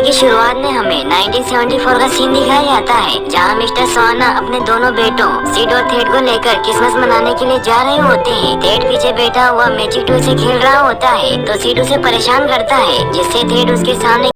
की शुरुआत में हमें 1974 का सीन दिखाया जाता है, जहां मिस्टर स्वाना अपने दोनों बेटों सीड और थेड को लेकर क्रिसमस मनाने के लिए जा रहे होते हैं। थेड पीछे बैठा हुआ मैजिक टूल से खेल रहा होता है, तो सीड उसे परेशान करता है, जिससे थेड उसके सामने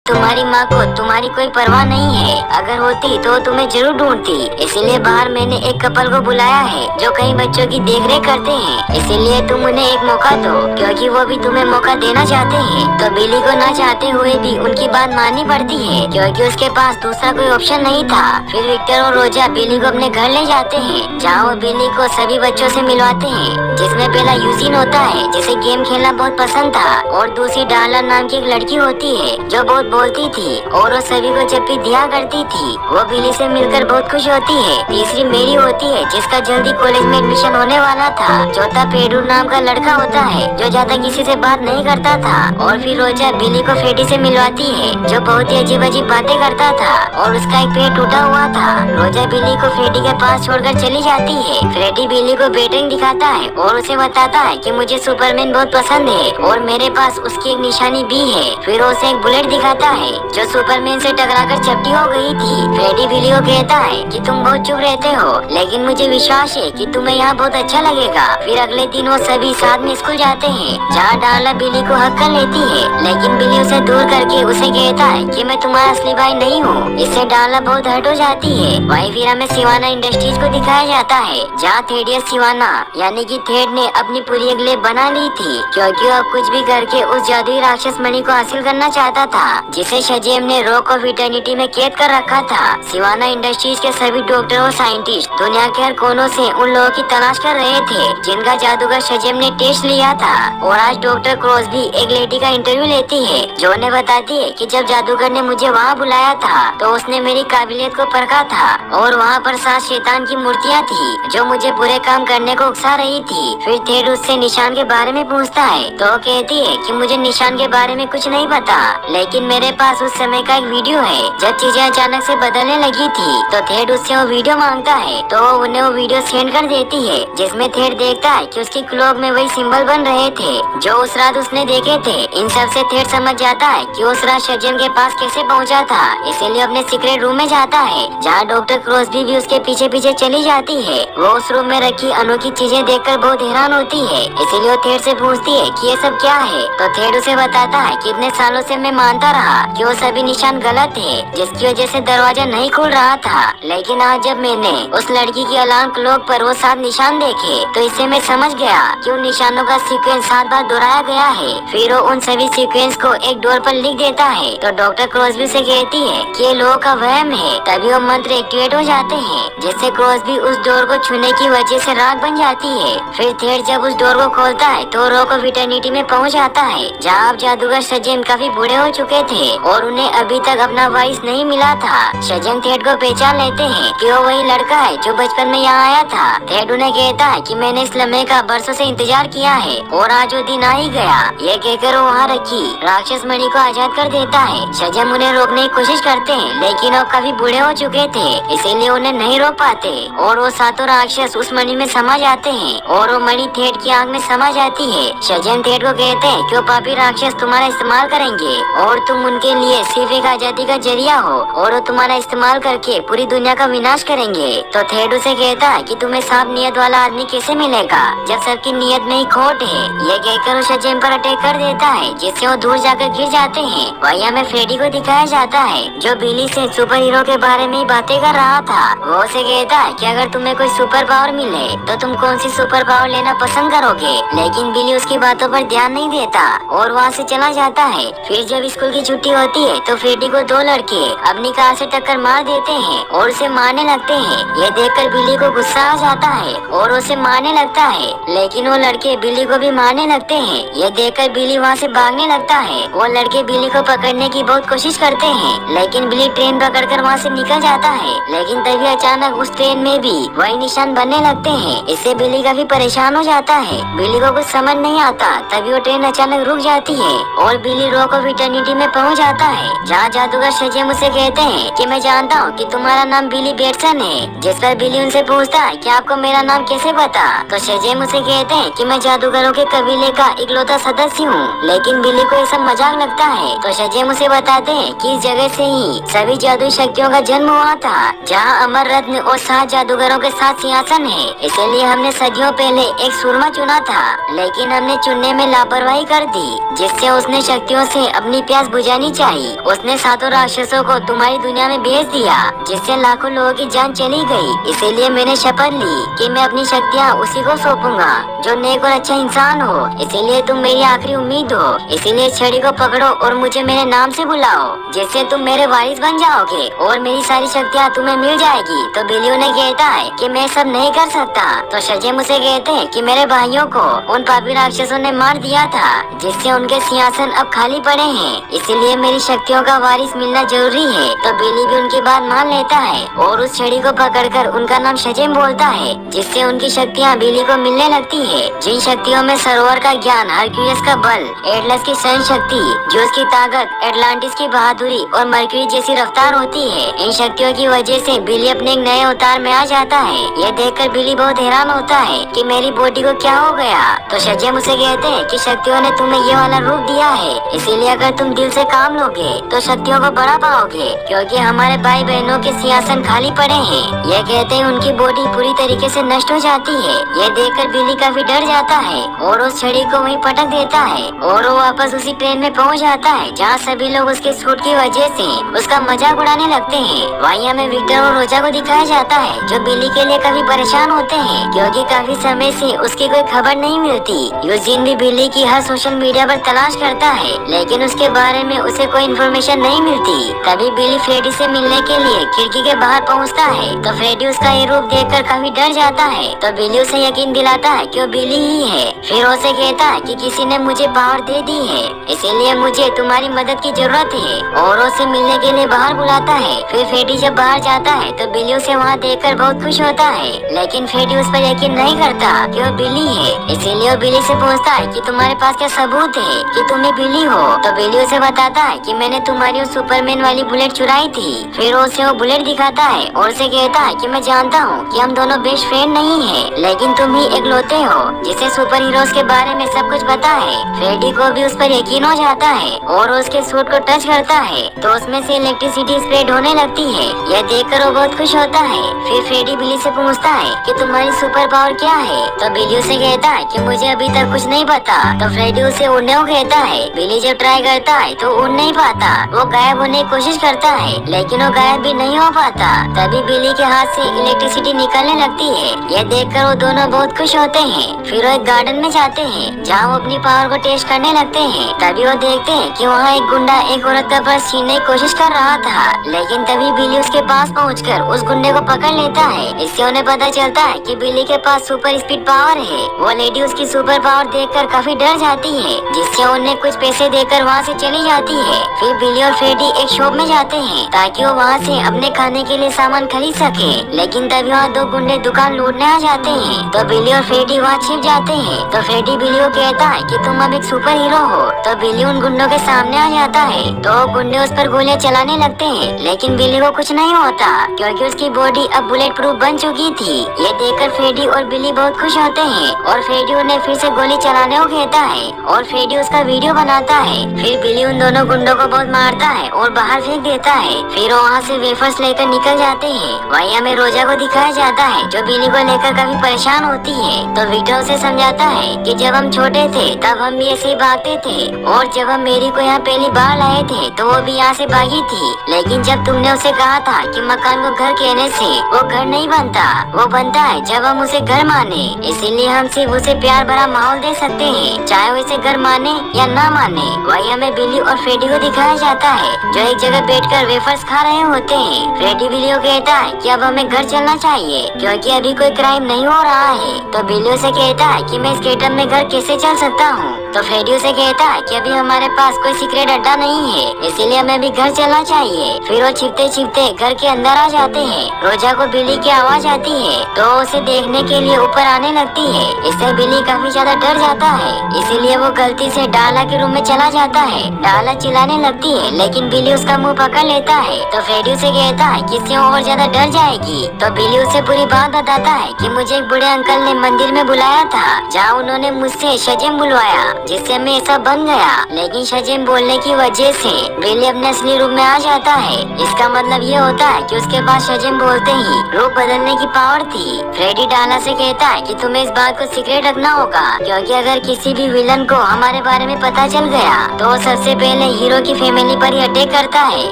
तुम्हारी माँ को तुम्हारी कोई परवाह नहीं है। अगर होती तो तुम्हें जरूर ढूंढती। इसीलिए बाहर मैंने एक कपल को बुलाया है जो कई बच्चों की देखरेख करते हैं। इसीलिए तुम उन्हें एक मौका दो, क्योंकि वो भी तुम्हें मौका देना चाहते हैं। तो बिली को ना चाहते हुए भी उनकी बात माननी पड़ती है, क्योंकि उसके पास दूसरा कोई ऑप्शन नहीं था। फिर विक्टर और रोजा बिली को अपने घर ले जाते हैं, जहाँ वो बिली को सभी बच्चों से मिलवाते हैं, जिसमें पहला यूजिन होता है जिसे गेम खेलना बहुत पसंद था, और दूसरी डाला नाम की एक लड़की होती है जो बहुत बोलती थी और वो सभी को जब भी दिया करती थी। वो बिली से मिलकर बहुत खुश होती है। तीसरी मेरी होती है जिसका जल्दी कॉलेज में एडमिशन होने वाला था। चौथा पेडू नाम का लड़का होता है जो ज्यादा किसी से बात नहीं करता था। और फिर रोजा बिली को फ्रेडी से मिलवाती है जो बहुत ही अजीब अजीब बातें करता था और उसका एक पेट टूटा हुआ था। रोजा बिली को फ्रेडी के पास छोड़कर चली जाती है। फ्रेडी बिली को बैटरिंग दिखाता है और उसे बताता है कि मुझे सुपरमैन बहुत पसंद है और मेरे पास उसकी एक निशानी भी है। फिर उसे एक बुलेट दिखाता है जो सुपरमैन से टकराकर चपटी हो गई थी। फ्रेडी बिली को कहता है कि तुम बहुत चुप रहते हो, लेकिन मुझे विश्वास है कि तुम्हें यहाँ बहुत अच्छा लगेगा। फिर अगले दिन वो सभी साथ में स्कूल जाते हैं, जहाँ डाला बिली को हक कर लेती है, लेकिन बिली उसे दूर करके उसे कहता है कि मैं तुम्हारा असली भाई नहीं हूँ। इससे डाला बहुत हर्ट हो जाती है। वहीं फिर हमें सिवाना इंडस्ट्रीज को दिखाया जाता है, जहाँ थेडियस सिवाना यानी कि थेड ने अपनी पूरी एक लैब बना ली थी, क्योंकि वो कुछ भी करके उस जादुई राक्षस मणि को हासिल करना चाहता था, जिसे शजेम ने रॉक ऑफ इटर्निटी में कैद कर रखा था। सिवाना इंडस्ट्रीज के सभी डॉक्टर और साइंटिस्ट दुनिया के हर कोनों से उन लोगों की तलाश कर रहे थे जिनका जादूगर शजेम ने टेस्ट लिया था। और आज डॉक्टर क्रॉसबी एक लेडी का इंटरव्यू लेती है जो उन्हें बताती है कि जब जादूगर ने मुझे वहाँ बुलाया था तो उसने मेरी काबिलियत को परखा था और वहाँ पर 7 शैतान की मूर्तियाँ थी जो मुझे बुरे काम करने को उकसा रही थी। फिर थेड उससे निशान के बारे में पूछता है तो वो कहती है कि मुझे निशान के बारे में कुछ नहीं पता, लेकिन मेरे मेरे पास उस समय का एक वीडियो है जब चीजें अचानक से बदलने लगी थी। तो थेड उससे वो वीडियो मांगता है तो उन्हें वो वीडियो सेंड कर देती है, जिसमें थेड देखता है कि उसकी क्लॉक में वही सिंबल बन रहे थे जो उस रात उसने देखे थे। इन सब से थेड समझ जाता है कि उस रात शजन के पास कैसे पहुंचा था, इसीलिए अपने सीक्रेट रूम में जाता है जहां डॉक्टर क्रॉसबी भी उसके पीछे पीछे चली जाती है। वो उस रूम में रखी अनोखी चीजें देखकर बहुत हैरान होती है, इसीलिए वो थेड से पूछती है कि ये सब क्या है। तो थेड उसे बताता है कि इतने सालों से मैं मानता रहा कि वो सभी निशान गलत थे, जिसकी वजह से दरवाजा नहीं खुल रहा था, लेकिन आज जब मैंने उस लड़की की अलार्म क्लॉक पर वो 7 निशान देखे तो इससे मैं समझ गया कि उन निशानों का सीक्वेंस 7 बार दोहराया गया है। फिर वो उन सभी सीक्वेंस को एक डोर पर लिख देता है। तो डॉक्टर क्रॉसबी से कहती है कि ये लोगों का वहम है। तभी वो मंत्र एक्टिवेट हो जाते हैं, जिससे क्रॉसबी उस डोर को छूने की वजह से राख बन जाती है। फिर थेड जब उस डोर को खोलता है तो रो को विटर्निटी में पहुंच जाता है, जहाँ अब जादूगर शजेम काफी बूढ़े हो चुके थे और उन्हें अभी तक अपना वारिस नहीं मिला था। शजेम थेड को पहचान लेते हैं कि वो वही लड़का है जो बचपन में यहाँ आया था। थेड उन्हें कहता है कि मैंने इस लम्हे का बरसों से इंतजार किया है और आज वो दिन आ ही गया। ये कहकर वो वहाँ रखी राक्षस मणि को आजाद कर देता है। शजेम उन्हें रोकने की कोशिश करते हैं, लेकिन वो काफी बूढ़े हो चुके थे, इसीलिए उन्हें नहीं रोक पाते और वो सातों राक्षस उस मणि में समा जाते हैं और वो मणि थेड की आंख में समा जाती है। शजेम थेड को कहते हैं कि वो पापी राक्षस तुम्हारा इस्तेमाल करेंगे और तुम उनके लिए सिर्फ एक आजादी का जरिया हो और वो तुम्हारा इस्तेमाल करके पूरी दुनिया का विनाश करेंगे। तो थेड उसे कहता है कि तुम्हें साफ नियत वाला आदमी कैसे मिलेगा जब सबकी नियत में ही खोट है। ये कहकर वो शजेम पर अटैक कर देता है, जिससे वो दूर जाकर गिर जाते हैं। वही हमें फ्रेडी को दिखाया जाता है जो बिली से सुपर हीरो के बारे में ही बातें कर रहा था। वो उसे कहता है कि अगर तुम्हें कोई सुपर पावर मिले तो तुम कौन सी सुपर पावर लेना पसंद करोगे, लेकिन बिली उसकी बातों पर ध्यान नहीं देता और वहाँ से चला जाता है। फिर जब स्कूल की छुट्टी होती है तो फ्रेडी को 2 लड़के अपनी कार से टक्कर मार देते हैं और उसे मारने लगते हैं। ये देखकर बिली को गुस्सा आ जाता है और उसे मारने लगता है, लेकिन वो लड़के बिली को भी मारने लगते हैं। ये देखकर बिली वहाँ से भागने लगता है। वो लड़के बिली को पकड़ने की बहुत कोशिश करते हैं, लेकिन बिली ट्रेन पकड़कर वहाँ से निकल जाता है। लेकिन तभी अचानक उस ट्रेन में भी वही निशान बनने लगते हैं। इससे बिली काफी परेशान हो जाता है। बिली को कुछ समझ नहीं आता। तभी वो ट्रेन अचानक रुक जाती है और बिली रो को विटर्निटी में पहुँच जाता है, जहाँ जादूगर शजेम उसे कहते हैं कि मैं जानता हूँ कि तुम्हारा नाम बिली बेटसन है। जिस पर बिली उनसे पूछता है कि आपको मेरा नाम कैसे पता। तो शजेम उसे कहते हैं कि मैं जादूगरों के कबीले का इकलौता सदस्य हूँ, लेकिन बिली को ये सब मजाक लगता है। तो शजेम उसे बताते हैं कि इस जगह से ही सभी जादुई शक्तियों का जन्म हुआ था, जहाँ अमर रत्न और 7 जादूगरों के साथ सिंहासन है। इसीलिए हमने सदियों पहले एक सूरमा चुना था, लेकिन हमने चुनने में लापरवाही कर दी, जिससे उसने शक्तियों से अपनी प्यास बुझानी चाहिए। उसने 7 राक्षसों को तुम्हारी दुनिया में भेज दिया, जिससे लाखों लोगों की जान चली गई। इसीलिए मैंने शपथ ली कि मैं अपनी शक्तियाँ उसी को सौंपूंगा जो नेक और अच्छा इंसान हो। इसीलिए तुम मेरी आखिरी उम्मीद हो। इसीलिए छड़ी को पकड़ो और मुझे मेरे नाम से बुलाओ, जिससे तुम मेरे वारिस बन जाओगे और मेरी सारी शक्तियाँ तुम्हें मिल जाएगी। तो बिली उन्हें कहता है कि मैं सब नहीं कर सकता। तो शजेम उसे कहते हैं कि मेरे भाइयों को उन पापी राक्षसों ने मार दिया था, जिससे उनके सिंहासन अब खाली पड़े हैं। इसीलिए मेरी शक्तियों का वारिस मिलना जरूरी है। तो बिली भी उनकी बात मान लेता है और उस छड़ी को पकड़कर उनका नाम शजेम बोलता है, जिससे उनकी शक्तियाँ बिली को मिलने लगती है। जिन शक्तियों में सरोवर का ज्ञान, हरक्यूलियस का बल, एटलस की सहन शक्ति, जोस की ताकत, एटलांटिस की बहादुरी और मर्क्यूरी जैसी रफ्तार होती है। इन शक्तियों की वजह से बिली अपने एक नए अवतार में आ जाता है। ये देखकर बिली बहुत हैरान होता है कि मेरी बॉडी को क्या हो गया। तो शजेम उसे कहते हैं कि शक्तियों ने तुम्हें ये वाला रूप दिया है, इसीलिए अगर तुम दिल से काम लोगे तो शक्तियों को बढ़ा पाओगे, क्योंकि हमारे भाई बहनों के सिंहासन खाली पड़े हैं। ये कहते हैं उनकी बॉडी पूरी तरीके से नष्ट हो जाती है। ये देखकर बिली काफी डर जाता है और उस छड़ी को वहीं पटक देता है और वो वापस उसी ट्रेन में पहुंच जाता है, जहाँ सभी लोग उसके सूट की वजह से उसका मजाक उड़ाने लगते हैं। वहीं हमें विक्टर और रोजा को दिखाया जाता है, जो बिली के लिए काफी परेशान होते हैं, क्योंकि काफी समय से उसकी कोई खबर नहीं मिलती। यूजीन भी बिली की हर सोशल मीडिया पर तलाश करता है, लेकिन उसके बारे में उसे कोई इन्फॉर्मेशन नहीं मिलती। तभी बिली फ्रेडी से मिलने के लिए खिड़की के बाहर पहुंचता है। तो फ्रेडी उसका ये रूप देखकर काफी डर जाता है। तो बिली उसे यकीन दिलाता है कि वो बिली ही है। फिर उसे कहता है कि किसी ने मुझे पावर दे दी है, इसीलिए मुझे तुम्हारी मदद की जरूरत है, और उसे मिलने के लिए बाहर बुलाता है। फिर फ्रेडी जब बाहर जाता है तो बिली उसे वहाँ देखकर बहुत खुश होता है, लेकिन फ्रेडी उस पर यकीन नहीं करता कि वो बिली है। इसीलिए वो बिली से पूछता है कि तुम्हारे पास क्या सबूत है कि तुम बिली हो। तो बिली उसे बताता बताता है कि मैंने तुम्हारी उस सुपरमैन वाली बुलेट चुराई थी। फिर उसे वो बुलेट दिखाता है और उसे कहता है कि मैं जानता हूँ कि हम दोनों बेस्ट फ्रेंड नहीं है, लेकिन तुम ही इकलौते हो जिसे सुपर हीरोज के बारे में सब कुछ पता है। फ्रेडी को भी उस पर यकीन हो जाता है और उसके सूट को टच करता है तो उसमें से इलेक्ट्रिसिटी स्प्रेड होने लगती है। यह देखकर वो बहुत खुश होता है। फिर फ्रेडी बिली से पूछता है कि तुम्हारी सुपर पावर क्या है, तो बिली उसे कहता है कि मुझे अभी तक कुछ नहीं पता। तो फ्रेडी उसे उड़ने को कहता है। बिली जब ट्राई करता है तो उड़ नहीं पाता, वो गायब होने की कोशिश करता है लेकिन वो गायब भी नहीं हो पाता। तभी बिली के हाथ से इलेक्ट्रिसिटी निकलने लगती है। यह देखकर वो दोनों बहुत खुश होते हैं। फिर वो एक गार्डन में जाते हैं जहाँ वो अपनी पावर को टेस्ट करने लगते हैं। तभी वो देखते हैं कि वहाँ एक गुंडा एक औरत का पर्स छीनने की कोशिश कर रहा था, लेकिन तभी बिली उसके पास पहुंचकर उस गुंडे को पकड़ लेता है। इससे उन्हें पता चलता है कि बिली के पास सुपर स्पीड पावर है। वो लेडी उसकी सुपर पावर देखकर काफी डर जाती है, जिससे उन्हें कुछ पैसे देकर वहाँ से चली जाती है। फिर बिली और फ्रेडी एक शॉप में जाते हैं ताकि वो वहाँ से अपने खाने के लिए सामान खरीद सके, लेकिन तभी वहाँ दो गुंडे दुकान लूटने आ जाते हैं। तो बिली और फ्रेडी वहाँ छिप जाते हैं। तो फ्रेडी बिली को कहता है कि तुम अब एक सुपर हीरो हो। तो बिली उन गुंडों के सामने आ जाता है तो गुंडे उस पर गोलियां चलाने लगते हैं, लेकिन बिली को कुछ नहीं होता क्योंकि उसकी बॉडी अब बुलेट प्रूफ बन चुकी थी। ये देखकर फ्रेडी और बिली बहुत खुश होते हैं और फ्रेडी उन्हें फिर से गोली चलाने को कहता है और फ्रेडी उसका वीडियो बनाता है। फिर बिली उन दोनों गुंडों को बहुत मारता है और बाहर फेंक देता है। फिर वहाँ से वेफर्स लेकर निकल जाते हैं। वहीं हमें रोजा को दिखाया जाता है जो बिली को लेकर काफी परेशान होती है। तो विक्टर उसे समझाता है कि जब हम छोटे थे तब हम भी ऐसे ही भागते थे और जब हम मेरी को यहाँ पहली बार लाए थे तो वो भी यहाँ से भागी थी, लेकिन जब तुमने उसे कहा था कि मकान को घर कहने से वो घर नहीं बनता, वो बनता है जब हम उसे घर माने। इसीलिए हम सिर्फ उसे प्यार भरा माहौल दे सकते हैं, चाहे वो इसे घर माने या ना माने। वही हमें बिली और फ्रेडी को दिखाया जाता है जो एक जगह बैठकर वेफर्स खा रहे होते हैं। फ्रेडी बिली को कहता है कि अब हमें घर चलना चाहिए क्योंकि अभी कोई क्राइम नहीं हो रहा है। तो बिली उसे कहता है कि मैं इस गेटअप में घर कैसे चल सकता हूँ। तो फ्रेडी उसे कहता है कि अभी हमारे पास कोई सीक्रेट अड्डा नहीं है, इसीलिए हमें भी घर चलना चाहिए। फिर वो छिपते छिपते घर के अंदर आ जाते हैं। रोजा को बिली की आवाज आती है तो उसे देखने के लिए ऊपर आने लगती है। इससे बिली काफी ज्यादा डर जाता है, इसीलिए वो गलती से डाला के रूम में चला जाता है। डाला चिल्लाने लगती है लेकिन बिली उसका मुंह पकड़ लेता है। तो फ्रेडी उसे कहता है कि इससे और ज्यादा डर जाएगी। तो बिली उसे पूरी बात बताता है कि मुझे एक बूढ़े अंकल ने मंदिर में बुलाया था जहाँ उन्होंने मुझसे शजेम बुलवाया, जिससे मैं ऐसा बन गया। लेकिन शजेम बोलने की वजह से बिली अपने असली रूप में आ जाता है। इसका मतलब ये होता है कि उसके पास शजेम बोलते ही रूप बदलने की पावर थी। फ्रेडी डाला से कहता है कि तुम्हें इस बात को सीक्रेट रखना होगा क्योंकि अगर किसी भी विलन को हमारे बारे में पता चल गया तो वो सबसे पहले हीरो की फैमिली पर ही अटैक करता है।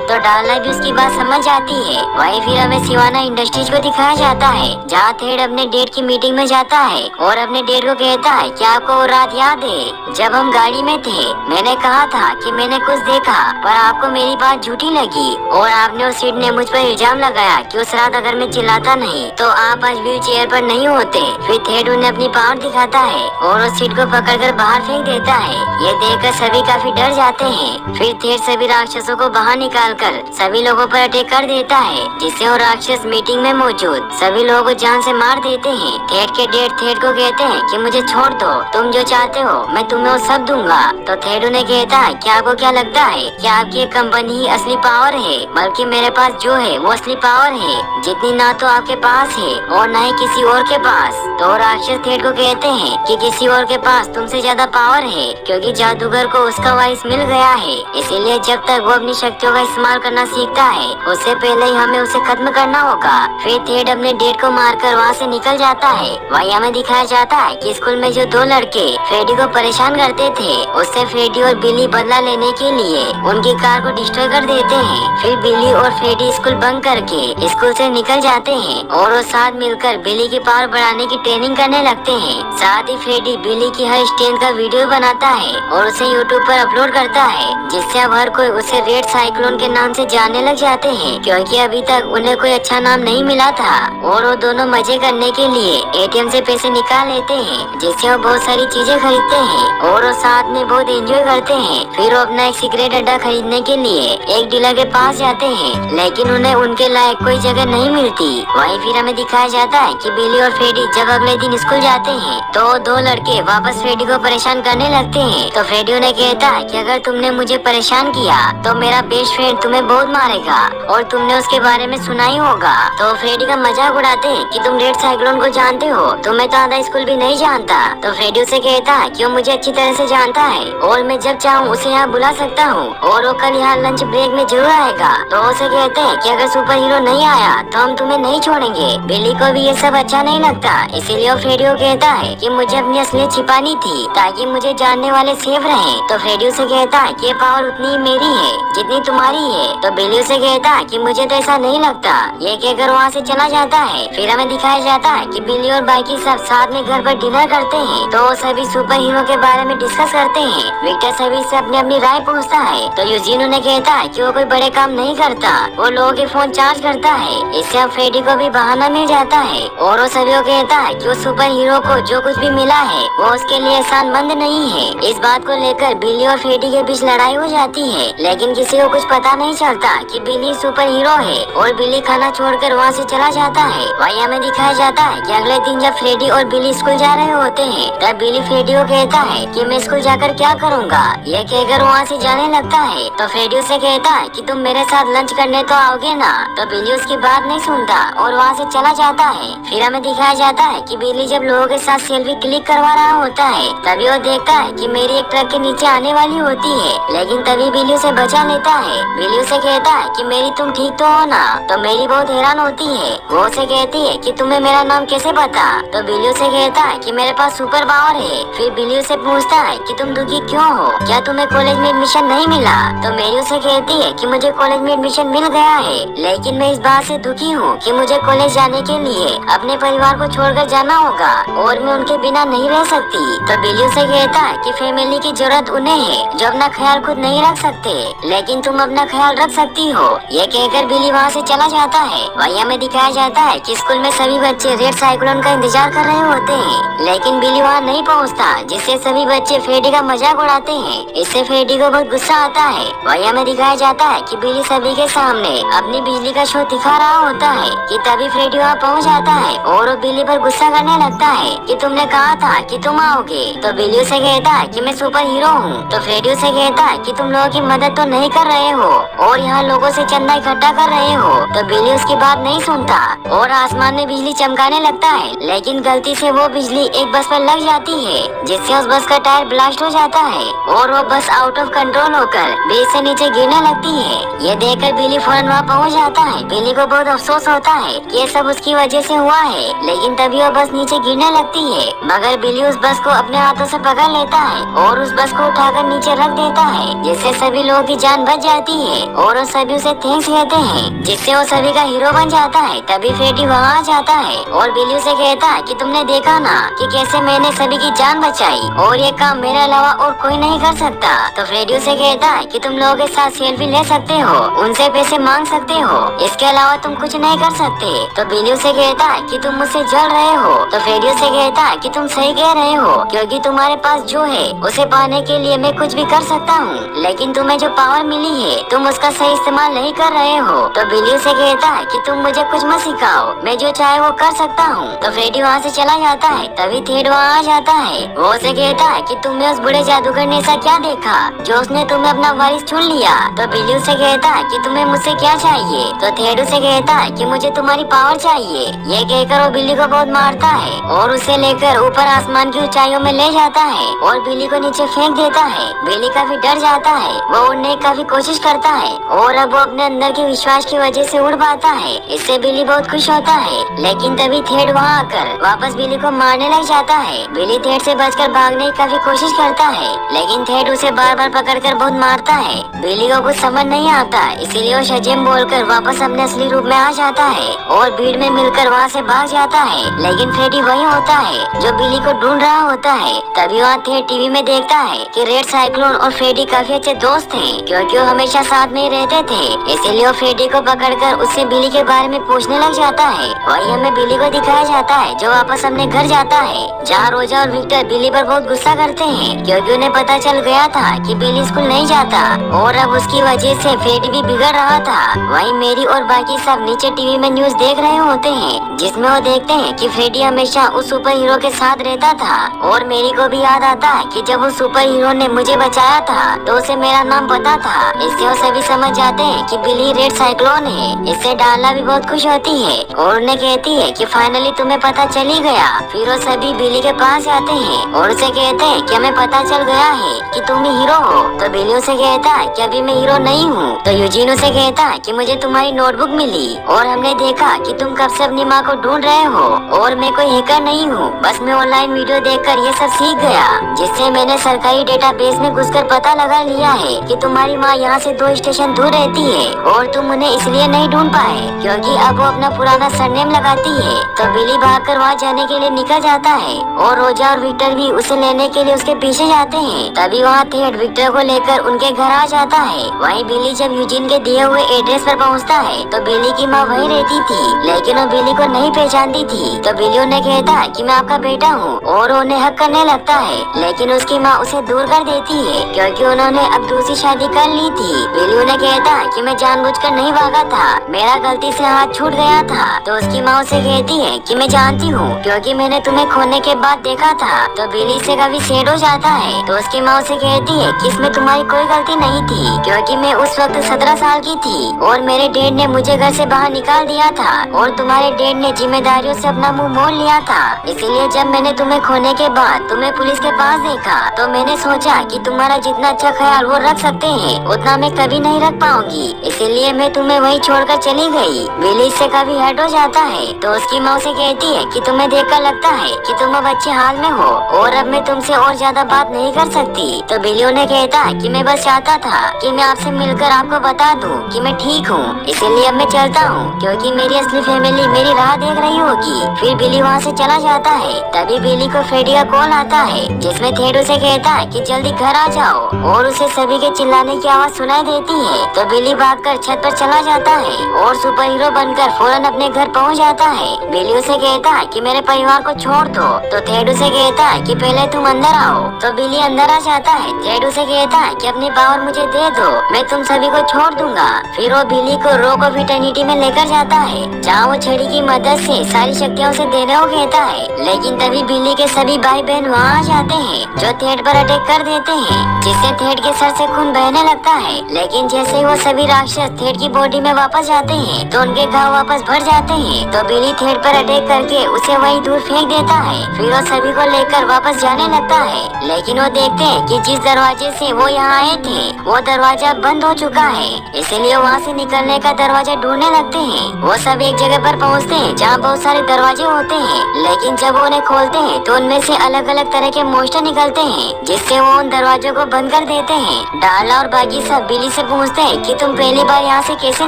तो डाला भी उसकी बात समझ जाती है। वहीं फिर हमें सिवाना इंडस्ट्रीज को दिखाया जाता है जहाँ थेड अपने डेट की मीटिंग में जाता है और अपने डेट को कहता है कि आपको वो रात याद है जब हम गाड़ी में थे, मैंने कहा था कि मैंने कुछ देखा पर आपको मेरी बात झूठी लगी और आपने उस सीट ने मुझ पर इल्जाम लगाया कि उस रात अगर मैं चिल्लाता नहीं तो आप आज व्हील चेयर पर नहीं होते। फिर थेड उन्हें अपनी पावर दिखाता है और उस सीट को पकड़कर बाहर फेंक देता है। ये देखकर सभी काफी डर जाते हैं। फिर थेड सभी राक्षसों को बाहर निकालकर सभी लोगों पर अटैक कर देता है, जिससे वो राक्षस मीटिंग में मौजूद सभी लोगों को जान से मार देते हैं। थेड के डेड थेड को कहते हैं कि मुझे छोड़ दो, तुम जो चाहते हो मैं तुम्हें वो सब दूंगा। तो थेड उन्हें कहता है कि आपको क्या लगता है कि आपकी कंपनी ही असली पावर है, बल्कि मेरे पास जो है वो असली पावर है जितनी ना तो आपके पास है और न ही किसी और के पास। तो राक्षस थेड को कहते हैं कि किसी और के पास तुमसे ज्यादा पावर है क्योंकि जादूगर को उसका वाइस मिल गया है, इसीलिए जब तक वो अपनी शक्तियों का इस्तेमाल करना सीखता है उससे पहले ही हमें उसे खत्म करना होगा। फिर थेड अपने डेट को मारकर वहाँ से निकल जाता है। वहीं हमें दिखाया जाता है कि स्कूल में जो दो लड़के फ्रेडी को परेशान करते थे उससे फ्रेडी और बिली बदला लेने के लिए उनकी कार को डिस्ट्रॉय कर देते हैं। फिर बिली और फ्रेडी स्कूल बंक करके स्कूल से निकल जाते हैं और वो साथ मिलकर बिली की पावर बढ़ाने की ट्रेनिंग करने लगते हैं। साथ ही फ्रेडी बिली की हर स्टेन का वीडियो बनाता है और उसे यूट्यूब पर अपलोड करता है, जिससे अब हर कोई उसे रेड साइक्लोन के नाम से जानने लग जाते हैं क्योंकि अभी तक उन्हें कोई अच्छा नाम नहीं मिला था। और वो दोनों मजे करने के लिए एटीएम से पैसे निकाल लेते हैं, जिससे वो बहुत सारी चीजें खरीदते हैं और वो साथ में बहुत एंजॉय करते हैं। फिर वो अपना एक सीक्रेट अड्डा खरीदने के लिए एक डीलर के पास जाते हैं, लेकिन उन्हें उनके लायक कोई जगह नहीं मिलती। वहीं फिर हमें दिखाया जाता है कि बिली और फ्रेडी जब अगले दिन स्कूल जाते हैं तो दो लड़के वापस फ्रेडी को परेशान करने लगते हैं। तो फ्रेडी उन्हें कहता है कि अगर तुमने मुझे परेशान किया तो मेरा बेस्ट फ्रेंड तुम्हें बहुत मारेगा और तुमने उसके बारे में सुना ही होगा। तो फ्रेडी का मजाक उड़ाते कि तुम रेड साइक्लोन को जानते हो, तुम्हें तो आधा स्कूल भी नहीं जानता। तो फ्रेडी उसे कहता कि वो मुझे अच्छी तरह से जानता है और मैं जब चाहूँ उसे यहाँ बुला सकता हूँ और वो कल यहाँ लंच ब्रेक में जरूर आएगा। तो उसे कहते हैं कि अगर सुपर हीरो नहीं आया तो हम तुम्हें नहीं छोड़ेंगे। बिल्ली को भी ये सब अच्छा नहीं लगता, इसीलिए वो फ्रेडी को कहता है कि मुझे अपनी असलियत छिपानी थी ताकि मुझे जानने वाले सेफ रहे। तो फ्रेडी उसे कहता है कि ये पावर उतनी ही मेरी है जितनी तुम्हारी है। तो बिल्ली उसे कहता है कि मुझे तो ऐसा नहीं लगता। ये कहकर वहाँ से चला जाता है। फिर हमें दिखाया जाता है कि बिल्ली और बाकी सब साथ में घर पर डिनर करते हैं। तो वो सभी सुपर हीरो के बारे में डिस्कस करते हैं। विक्टर सभी से अपनी अपनी राय पूछता है। तो यूजीन उन्हें कहता है कि वो कोई बड़े काम नहीं करता, वो लोगों के फोन चार्ज करता है। इससे अब फ्रेडी को भी बहाना मिल जाता है और वो सभी को कहता है कि वो सुपर हीरो को जो कुछ भी मिला है वो उसके लिए एहसानमंद नहीं है। इस बात को लेकर बिल्ली और फ्रेडी के बीच लड़ाई हो जाती है, लेकिन किसी को कुछ पता नहीं चलता कि बिल्ली सुपर हीरो है और बिल्ली खाना छोड़कर वहाँ से चला जाता है। वही हमें दिखाया जाता है कि अगले दिन जब फ्रेडी और बिल्ली स्कूल जा रहे होते हैं तब बिल्ली फ्रेडी को कहता है कि मैं स्कूल जाकर क्या करूँगा। ये कहकर वहाँ से जाने लगता है। तो फ्रेडी उसे कहता है कि तुम मेरे साथ लंच करने तो आओगे ना। तो बिल्ली उसकी बात नहीं सुनता और वहाँ से चला जाता है। फिर हमें दिखाया जाता है कि बिल्ली जब लोगों के साथ सेल्फी क्लिक करवा रहा होता है तभी वो देखता है कि मेरी एक ट्रक के नीचे आने वाली होती है, लेकिन तभी बिल्ली उसे बचा लेता है। बिल्ली उसे कहता है कि मेरी तुम ठीक तो हो ना। तो मेरी बहुत हैरान होती है। वो उसे कहती है कि तुम्हें मेरा नाम कैसे पता। तो बिल्ली उसे कहता है कि मेरे पास सुपर पावर है। फिर बिल्ली उसे पूछता है कि तुम दुखी क्यों हो, क्या तुम्हें कॉलेज में एडमिशन नहीं मिला। तो मेरी उसे कहती है कि मुझे कॉलेज में एडमिशन मिल गया है, लेकिन मैं इस बात से दुखी हूँ कि मुझे कॉलेज जाने के लिए अपने परिवार को छोड़कर जाना होगा और मैं उनके बिना नहीं रह सकती। तो बिल्ली उसे कहता है कि फैमिली की जरूरत उन्हें है जो अपना ख्याल खुद नहीं रख सकते, लेकिन तुम अपना ख्याल रख सकती हो। ये कहकर बिल्ली वहाँ से चला जाता है। वही हमें दिखाया जाता है कि स्कूल में सभी बच्चे रेड साइक्लोन का इंतजार कर रहे होते हैं, लेकिन बिल्ली वहाँ नहीं पहुँचता, जिससे सभी बच्चे फ्रेडी का मजाक उड़ाते हैं। इससे फ्रेडी को बहुत गुस्सा आता है। वही हमें दिखाया जाता है कि बिल्ली सभी के सामने अपनी बिजली का शो दिखा रहा होता है कि तभी फ्रेडी वहाँ पहुँच जाता है और वो बिल्ली पर गुस्सा करने लगता है कि तुमने कहा था कि तुम आओगे। तो बिल्ली उसे कहता है कि मैं सुपर हीरो हूँ। तो फ्रेडी उसे कहता है कि तुम लोगों की मदद तो नहीं कर रहे हो और यहाँ लोगों से चंदा इकट्ठा कर रहे हो। तो बिल्ली उसकी बात नहीं सुनता और आसमान में बिजली चमकाने लगता है, लेकिन गलती से वो बिजली एक बस पर लग जाती है, जिससे उस बस का टायर ब्लास्ट हो जाता है और वो बस आउट ऑफ कंट्रोल होकर ब्रिज से नीचे गिरने लगती है। ये देखकर बिल्ली फौरन वहाँ पहुँच जाता है। बिल्ली को बहुत अफसोस होता है कि ये सब उसकी वजह से हुआ है, लेकिन तभी वो बस नीचे गिरने लगती है, मगर बिल्ली उस बस को अपने हाथों से पकड़ लेता है और उस बस को उठाकर नीचे रख देता है, जिससे सभी लोगों की जान बच जाती है और वो सभी उसे थैंक्स कहते हैं, जिससे वो सभी का हीरो बन जाता है। तभी फ्रेडी वहाँ आ जाता है और बिल्ली उसे कहता है कि तुमने देखा ना कि कैसे मैंने सभी की जान बचाई और ये काम मेरे अलावा और कोई नहीं कर सकता। तो फ्रेडी उसे कहता है कि तुम लोगों के साथ सेल्फी ले सकते हो, उनसे पैसे मांग सकते हो, इसके अलावा तुम कुछ नहीं कर सकते। तो बिल्ली उसे कहता है कि तुम मुझसे जल रहे हो। तो फ्रेडी उसे कहता है कि तुम सही कह रहे हो, क्योंकि तुम्हारे पास जो है उसे पाने के लिए मैं कुछ भी कर सकता हूँ, लेकिन तुम्हें जो पावर मिली है तुम उसका सही इस्तेमाल नहीं कर रहे हो। तो बिल्ली उसे कहता है कि तुम मुझे कुछ मत सिखाओ, मैं जो चाहे वो कर सकता हूँ। तो फ्रेडी वहाँ से चला जाता है। तभी थेड वहाँ आ जाता है। वो उसे कहता है कि तुमने उस बूढ़े जादूगर ने ऐसा क्या देखा जो उसने तुम्हें अपना वारिस चुन लिया। तो बिल्ली उसे कहता है कि तुम्हें मुझसे क्या चाहिए। तो थेड उसे कहता है कि मुझे तुम्हारी पावर चाहिए। ये कहकर वो बिल्ली को बहुत मारता है और उसे लेकर ऊपर आसमान की ऊंचाइयों में ले जाता है और बिल्ली को नीचे फेंक देता है। बिल्ली काफी डर जाता है, वो उड़ने की काफी कोशिश करता है और अब वो अपने अंदर के विश्वास की वजह से उड़ पाता है। इससे बिल्ली बहुत खुश होता है, लेकिन तभी थेड वहाँ आकर वापस बिल्ली को मारने लग जाता है। बिल्ली थेड से बचकर भागने की काफी कोशिश करता है, लेकिन थेड उसे बार बार पकड़कर बहुत मारता है। बिल्ली को कुछ समझ नहीं आता, इसीलिए वो शजेम बोलकर वापस अपने असली रूप में आ जाता है और भीड़ में मिलकर वहाँ से भाग जाता है। लेकिन फ्रेडी वही होता है जो बिल्ली को ढूंढ रहा होता है। तभी वहाँ थेड टीवी में देखता है कि रेड साइक्लोन और फ्रेडी काफी अच्छे दोस्त हैं, क्योंकि वो हमेशा साथ में ही रहते थे। इसीलिए वो फ्रेडी को पकड़कर उससे बिल्ली के बारे में पूछने लग जाता है। वही हमें बिल्ली को दिखाया जाता है जो वापस अपने घर जाता है, जहाँ रोजा और विक्टर बिल्ली पर बहुत गुस्सा करते हैं, क्योंकि उन्हें पता चल गया था कि बिल्ली स्कूल नहीं जाता और अब उसकी वजह से फ्रेडी भी बिगड़ रहा था। वहीं मेरी और बाकी सब नीचे टीवी में न्यूज देख रहे होते हैं, जिसमें वो देखते हैं कि फ्रेडी हमेशा उस सुपर हीरो के साथ रहता था और मेरी को भी याद आता है कि जब उस सुपर हीरो ने मुझे बचाया था तो उसे मेरा नाम पता था। इससे वो सभी समझ जाते हैं कि बिली रेड साइक्लोन है। इससे डार्ला भी बहुत खुश होती है और उन्हें कहती है कि फाइनली तुम्हें पता चल ही गया। फिर वो सभी बिली के पास जाते हैं और उसे कहते हैं कि हमें पता चल गया है कि तुम ही हीरो हो। तो बिली उसे कहता है कि अभी मैं हीरो नहीं हूँ। तो यूजीन उसे कहता है कि मुझे तुम्हारी नोटबुक मिली और हमने देखा कि तुम कब से अपनी माँ को ढूंढ रहे हो और मैं कोई हैकर नहीं हूँ, बस मैं ऑनलाइन वीडियो देखकर ये सब सीख गया, जिससे मैंने सरकारी डेटाबेस में घुसकर पता लगा लिया है कि तुम्हारी माँ यहाँ से 2 स्टेशन दूर रहती है और तुम उन्हें इसलिए नहीं ढूंढ पाए क्योंकि अब वो अपना पुराना सरनेम लगाती है। तो बिली भागकर वहाँ जाने के लिए निकल जाता है और रोजा और विक्टर भी उसे लेने के लिए उसके पीछे जाते हैं। तभी वहाँ थेड विक्टर को लेकर उनके घर आ जाता है। वहीं बिली जब यूजीन के दिए हुए एड्रेस पर पहुँचता है तो बिली की माँ वहीं रहती थी, लेकिन वो बिली को नहीं पहचानती थी। तो बिली उन्हें कहता है कि मैं आपका बेटा हूँ और उन्हें हक करने लगता है, लेकिन उसकी माँ उसे दूर कर देती है क्योंकि उन्होंने अब दूसरी शादी कर ली थी। बिली उन्हें कहता है कि मैं जानबूझकर नहीं भागा था, मेरा गलती से हाथ छूट गया था। तो उसकी माँ उसे कहती है कि मैं जानती हूँ क्योंकि मैंने तुम्हें खोने के बाद देखा था। तो बिली से काफी सैड हो जाता है। तो उसकी माँ उसे कहती है कि इसमें तुम्हारी कोई गलती नहीं थी क्योंकि मैं उस वक्त 17 साल की थी और मेरे डैड ने मुझे घर से बाहर निकाल दिया था और तुम्हारे डैड ने जिम्मेदारियों से अपना मुंह मोड़ लिया था। इसीलिए जब मैंने तुम्हें खोने के बाद तुम्हें पुलिस के पास देखा तो मैंने सोचा कि तुम्हारा जितना अच्छा ख्याल वो रख सकते हैं उतना मैं कभी नहीं रख पाऊंगी, इसीलिए मैं तुम्हें वहीं छोड़कर चली गई। बिली इससे काफी हर्ट हो जाता है। तो उसकी माँ उसे कहती है कि तुम्हें देखकर लगता है कि तुम अब अच्छे हाल में हो और अब मैं तुमसे और ज्यादा बात नहीं कर सकती। तो बिली उन्हें कहता है कि मैं बस चाहता था कि मैं आपसे मिलकर आपको बता दूं कि मैं ठीक हूँ, इसीलिए अब मैं चलता हूँ क्योंकि मेरी असली फैमिली मेरी राह देख रही होगी। फिर बिली वहाँ से चला जाता है। तभी बिली को फ्रेडी का कॉल आता है जिसमें थेड उसे कहता है कि जल्दी घर आ जाओ और उसे सभी के चिल्लाने की आवाज सुनाई देती है। तो बिली भागकर छत पर चला जाता है और सुपर हीरो बनकर फौरन अपने घर पहुंच जाता है। बिली उसे कहता है कि मेरे परिवार को छोड़ दो। तो थेड उसे कहता है कि पहले तुम अंदर आओ। तो बिली अंदर आ जाता है। थेड उसे कहता है कि अपनी पावर मुझे दे दो, मैं तुम सभी को छोड़ दूंगा। फिर वो बिली को रॉक ऑफ इटर्निटी में लेकर जाता है जहाँ वो छड़ी की मदद से सारी शक्तियाँ उसे देने को कहता है। लेकिन तभी बिली के सभी भाई बहन वहाँ आ जाते हैं जो थेड पर अटैक कर देते हैं, जिससे थेड के सर से खून बहने लगता है। लेकिन जैसे ही वो सभी राक्षस थेड की बॉडी में वापस जाते हैं तो उनके घाव वापस भर जाते हैं। तो बिली थेड पर अटैक करके उसे वहीं दूर फेंक देता है। फिर वो सभी को लेकर वापस जाने लगता है, लेकिन वो देखते हैं कि जिस दरवाजे से वो यहाँ आए थे वो दरवाजा बंद हो चुका है, इसीलिए वहाँ से निकलने का दरवाजा ढूंढने लगते हैं। वो सब एक जगह पर पहुँचते हैं जहाँ बहुत सारे दरवाजे होते हैं, लेकिन जब वो उन्हें खोलते हैं तो उनमें से अलग अलग तरह के मॉन्स्टर निकलते हैं, जिससे वो उन दरवाजों को बंद कर देते हैं। डार्ला और बाकी सब बिली से पूछते हैं कि तुम पहली बार यहाँ से कैसे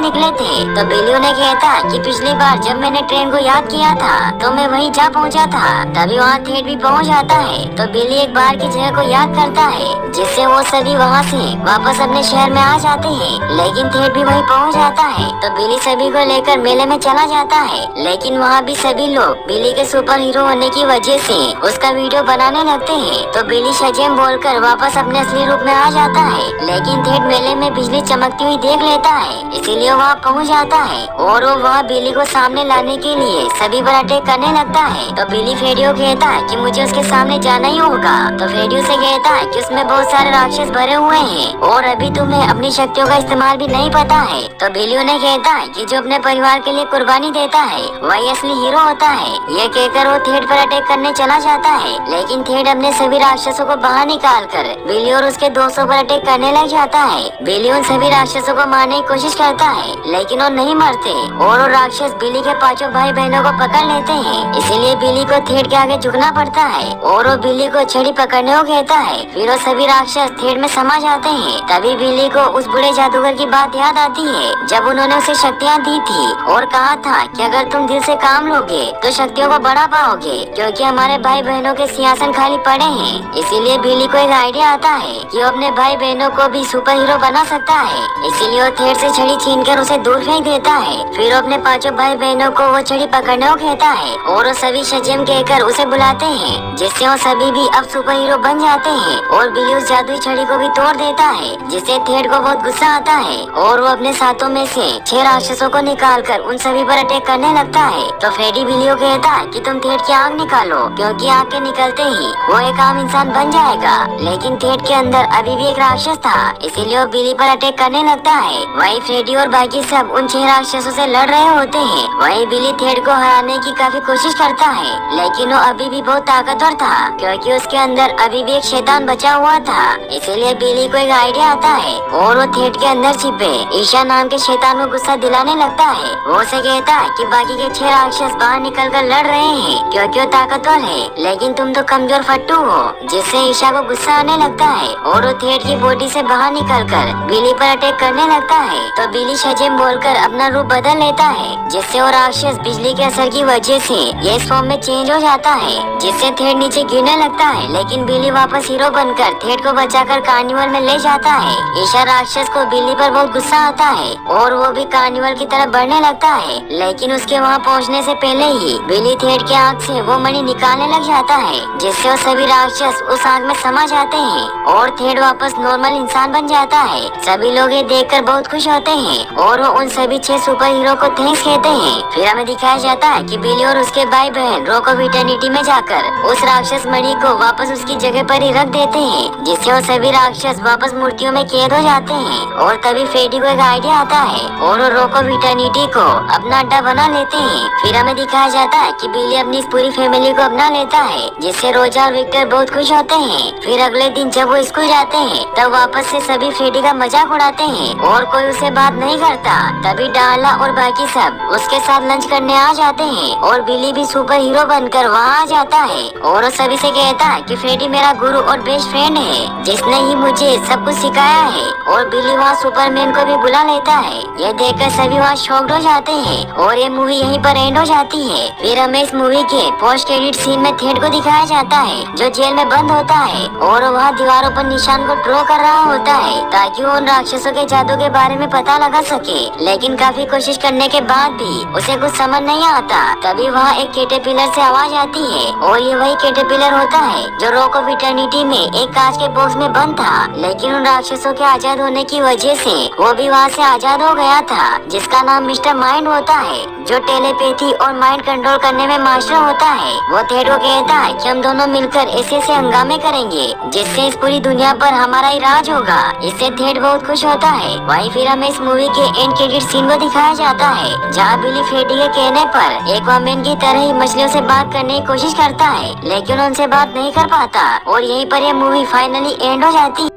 निकले थे। तो बिली उन्हें कहता है कि पिछली बार जब मैंने ट्रेन को याद किया था तो मैं वहीं जा पहुँचा था। तभी वहाँ थेड भी पहुँच जाता है। तो बिली एक बार की जगह को याद करता है, जिससे वो सभी वहाँ से वापस अपने शहर में आ जाते हैं। लेकिन थेड भी वहीं पहुँच जाता है। तो बिली सभी को लेकर मेले में चला जाता है, लेकिन वहाँ भी सभी लोग बिली के सुपर हीरो होने की वजह से उसका वीडियो बनाने लगते हैं। तो बिली शजेम बोलकर वापस अपने असली रूप में आ जाता है, लेकिन थेड मेले में बिजली चमकती हुई देख लेता है, इसीलिए वहाँ पहुँच जाता है और वो वहाँ बिली को सामने लाने के लिए सभी पर अटैक करने लगता है। तो बिली फ्रेडी को कहता है कि मुझे उसके सामने जाना ही होगा। तो फ्रेडी उसे कहता है कि उसमें बहुत सारे राक्षस भरे हुए हैं और अभी तुम्हें अपनी शक्तियों का इस्तेमाल भी नहीं पता है। तो बिली उन्हें कहता है कि जो अपने परिवार के लिए कुर्बानी देता है वही असली हीरो होता है। ये कहकर वो थेड पर अटैक करने चला जाता है, लेकिन थेड अपने सभी राक्षसों को बाहर निकाल कर बिली और उसके दोस्तों पर अटैक करने लग जाता है। बिली उन सभी राक्षसों को मारने की कोशिश करता है, लेकिन वो नहीं मरते और वो राक्षस बिली के 5 भाई बहनों को पकड़ लेते हैं। इसीलिए बिली को थेड के आगे झुकना पड़ता है और वो बिली को छड़ी पकड़ने को कहता है। फिर वो सभी राक्षस थेड में समा जाते हैं। तभी बिली को उस बूढ़े जादूगर की बात याद आती है जब उन्होंने उसे शक्तियाँ दी थी और कहा था कि अगर तुम दिल से काम लोगे तो शक्तियों को बढ़ा पाओगे, क्योंकि हमारे भाई बहनों के सिंहासन खाली पड़े हैं। इसीलिए बिली को एक आइडिया आता है कि वो अपने भाई बहनों को भी सुपर हीरो बना सकता है। इसीलिए वो थेड से छड़ी छीनकर उसे दूर फेंक देता है। फिर वो अपने 5 भाई बहनों को वो छड़ी पकड़ने को कहता है और वो सभी शजेम कहकर उसे बुलाते हैं, जिससे वो सभी भी अब सुपर हीरो बन जाते हैं। और बिली उस जादुई छड़ी को भी तोड़ देता है, जिससे थेड को बहुत गुस्सा आता है और वो अपने साथों में से 6 राक्षसों को निकालकर उन सभी पर अटैक करने लगता है। तो फ्रेडी बिली को कहता है कि तुम थेड की आग निकालो, क्योंकि आग के निकलते ही वो एक आम इंसान बन जाएगा। लेकिन थेड के अंदर अभी भी एक राक्षस था, इसीलिए वो बिली पर अटैक करने लगता है। वहीं फ्रेडी और बाकी सब उन 6 राक्षसों से लड़ रहे होते हैं। वहीं बिली थेड को हराने की काफी कोशिश करता है, लेकिन वो अभी भी बहुत ताकतवर था, क्योंकि उसके अंदर अभी भी एक शैतान बचा हुआ था। इसीलिए बिली को एक आइडिया आता है और वो थेड के अंदर छिपे ईशा नाम के शैतान को गुस्सा दिलाने लगता है। वो उसे कहता है कि बाकी के 6 राक्षस बाहर निकल कर लड़ रहे हैं, क्योंकि वो ताकतवर है, लेकिन तुम तो कमजोर फट्टू हो, जिससे ईशा को गुस्सा आने लगता है और वो थेड की बॉडी से बाहर निकलकर बिली पर अटैक करने लगता है। तो बिली शजेम बोलकर अपना रूप बदल लेता है, जिससे वो राक्षस बिजली के असर की वजह से ये फॉर्म में चेंज हो जाता है, जिससे थेड नीचे गिरने लगता है। लेकिन बिली वापस हीरो बनकर थेड को बचाकर कार्निवल में ले जाता है। ईशा राक्षस को बिली पर बहुत गुस्सा आता है और वो भी कार्निवल की तरफ बढ़ने लगता है, लेकिन उसके वहाँ पहुँचने से पहले ही बिली थेड के आँख से वो मणि निकालने लग जाता है, जिससे वो सभी राक्षस उस आग में समा जाते हैं और थेड वापस नॉर्मल इंसान बन जाता है। सभी लोग ये देखकर बहुत खुश होते हैं और वो उन सभी 6 सुपर हीरो को थैंक्स कहते हैं। फिर हमें दिखाया जाता है कि बिली और उसके भाई बहन रॉक ऑफ इटर्निटी में जाकर उस राक्षस मणि को वापस उसकी जगह पर ही रख देते हैं, जिससे वो सभी राक्षस वापस मूर्तियों में कैद हो जाते हैं। और तभी फ्रेडी को एक आइडिया आता है और वो रॉक ऑफ इटर्निटी को अपना अड्डा बना लेते हैं। फिर हमें दिखाया जाता है कि बिली अपनी इस पूरी फैमिली को अपना लेता है, जिससे रोजा और विक्टर बहुत खुश होते हैं। फिर अगले दिन जब वो स्कूल जाते हैं तब वापस से सभी फ्रेडी का मजाक उड़ाते हैं और कोई उसे बात नहीं करता। तभी डाला और बाकी सब उसके साथ लंच करने आ जाते हैं और बिली भी सुपर हीरो बनकर वहाँ आ जाता है और वो सभी से कहता है कि फ्रेडी मेरा गुरु और बेस्ट फ्रेंड है, जिसने ही मुझे सब कुछ सिखाया है। और बिली वहाँ सुपरमैन को भी बुला लेता है। ये देखकर सभी वहाँ शॉक्ड हो जाते हैं और ये मूवी यहीं पर एंड हो जाती है। फिर हमें इस मूवी के पोस्ट क्रेडिट सीन में थेड को दिखाया जाता है, जो जेल में बंद होता है और वहाँ दीवारों पर निशान को ड्रॉ कर रहा होता है, ताकि वो उन राक्षसों के जादू के बारे में पता लगा सके। लेकिन काफी कोशिश करने के बाद भी उसे कुछ समझ नहीं आता। तभी वहाँ एक कैटरपिलर से आवाज आती है और ये वही कैटरपिलर होता है जो रॉक ऑफ इटर्निटी में एक कांच के बॉक्स में बंद था, लेकिन उन राक्षसों के आजाद होने की वजह से वो भी वहाँ से आजाद हो गया था, जिसका नाम मिस्टर माइंड होता है, जो टेलीपैथी और माइंड कंट्रोल करने में मास्टर होता है। वो थेड को कहता है कि हम दोनों मिलकर ऐसे हंगामे करेंगे जिससे इस पूरी दुनिया पर हमारा ही राज होगा। इससे थेड बहुत खुश होता है। वहीं फिर हमें इस मूवी के एंड क्रेडिट सीन को दिखाया जाता है, जहाँ बिली फ्रेडी के कहने पर एक वॉमेन की तरह ही मछलियों से बात करने की कोशिश करता है, लेकिन उनसे बात नहीं कर पाता और यहीं पर यह मूवी फाइनली एंड हो जाती है।